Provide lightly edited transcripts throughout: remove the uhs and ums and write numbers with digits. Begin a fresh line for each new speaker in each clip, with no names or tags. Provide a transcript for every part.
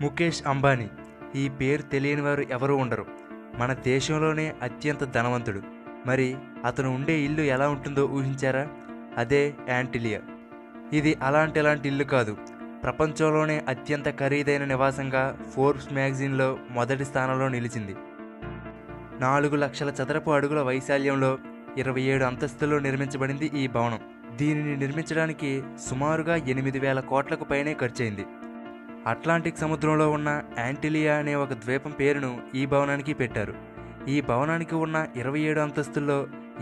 ముఖేష్ అంబానీ ఈ పేరు తెలియని వారు ఎవరూ ఉండరు. మన దేశంలోనే అత్యంత ధనవంతుడు. మరి అతను ఉండే ఇల్లు ఎలా ఉంటుందో ఊహించారా? అదే యాంటిలియా. ఇది అలాంటి ఇల్లు కాదు. ప్రపంచంలోనే అత్యంత ఖరీదైన నివాసంగా ఫోర్బ్స్ మ్యాగజైన్లో మొదటి స్థానంలో నిలిచింది. 4 లక్షల చదరపు అడుగుల వైశాల్యంలో 27 అంతస్తుల్లో నిర్మించబడింది ఈ భవనం. దీనిని నిర్మించడానికి సుమారుగా 8,000 కోట్లకు పైనే ఖర్చయింది. అట్లాంటిక్ సముద్రంలో ఉన్న యాంటిలియా అనే ఒక ద్వీపం పేరును ఈ భవనానికి పెట్టారు. ఈ భవనానికి ఉన్న 27 అంతస్తుల్లో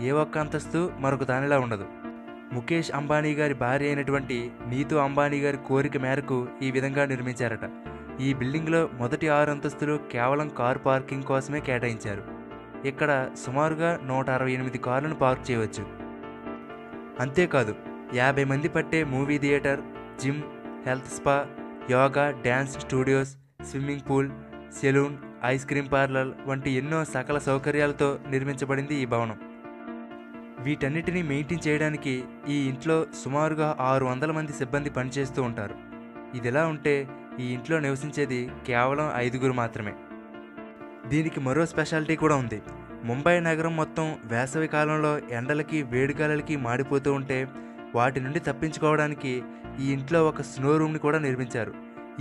ఏ ఒక్క అంతస్తు మరొక దానిలా ఉండదు. ముఖేష్ అంబానీ గారి భార్య అయినటువంటి నీతూ అంబానీ గారి కోరిక మేరకు ఈ విధంగా నిర్మించారట. ఈ బిల్డింగ్లో మొదటి 6 అంతస్తులు కేవలం కారు పార్కింగ్ కోసమే కేటాయించారు. ఇక్కడ సుమారుగా 168 కార్లను పార్క్ చేయవచ్చు. అంతేకాదు 50 మంది పట్టే movie theatre, gym, health spa, yoga, dance studios, swimming pool, salon, ice cream parlour వంటి ఎన్నో సకల సౌకర్యాలతో నిర్మించబడింది ఈ భవనం. వీటన్నిటినీ మెయింటైన్ చేయడానికి ఈ ఇంట్లో సుమారుగా 600 మంది సిబ్బంది పనిచేస్తూ ఉంటారు. ఇదిలా ఉంటే ఈ ఇంట్లో నివసించేది కేవలం 5గురు మాత్రమే. దీనికి మరో స్పెషాలిటీ కూడా ఉంది. ముంబై నగరం మొత్తం వేసవి కాలంలో ఎండలకి వేడిగాలకి మాడిపోతూ ఉంటే వాటి నుండి తప్పించుకోవడానికి ఈ ఇంట్లో ఒక స్నో రూమ్ని కూడా నిర్మించారు.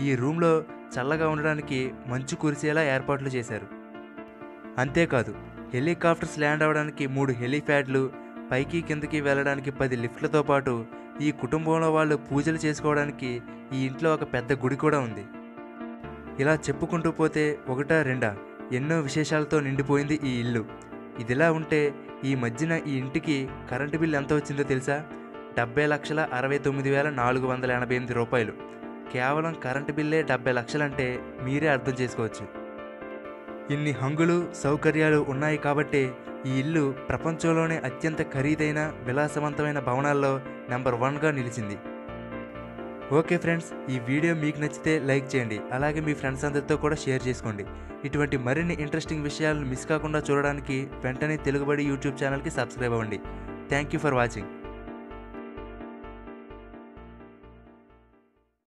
ఈ రూమ్లో చల్లగా ఉండడానికి మంచు కురిసేలా ఏర్పాట్లు చేశారు. అంతేకాదు హెలికాప్టర్స్ ల్యాండ్ అవ్వడానికి 3 హెలిప్యాడ్లు, పైకి కిందకి వెళ్ళడానికి 10 లిఫ్ట్లతో పాటు ఈ కుటుంబంలో వాళ్ళు పూజలు చేసుకోవడానికి ఈ ఇంట్లో ఒక పెద్ద గుడి కూడా ఉంది. ఇలా చెప్పుకుంటూ పోతే ఒకటా రెండా ఎన్నో విశేషాలతో నిండిపోయింది ఈ ఇల్లు. ఇదిలా ఉంటే ఈ మధ్యన ఈ ఇంటికి కరెంటు బిల్లు ఎంత వచ్చిందో తెలుసా? 70,69,488 రూపాయలు. కేవలం కరెంటు బిల్లే 70 లక్షలంటే మీరే అర్థం చేసుకోవచ్చు. ఇన్ని హంగులు సౌకర్యాలు ఉన్నాయి కాబట్టే ఈ ఇల్లు ప్రపంచంలోనే అత్యంత ఖరీదైన విలాసవంతమైన భవనాల్లో నెంబర్ 1గా నిలిచింది. ఓకే ఫ్రెండ్స్, ఈ వీడియో మీకు నచ్చితే లైక్ చేయండి. అలాగే మీ ఫ్రెండ్స్ అందరితో కూడా షేర్ చేసుకోండి. ఇటువంటి మరిన్ని ఇంట్రెస్టింగ్ విషయాలను మిస్ కాకుండా చూడడానికి వెంటనే తెలుగుబడి యూట్యూబ్ ఛానల్కి సబ్స్క్రైబ్ అవ్వండి. Thank you for watching.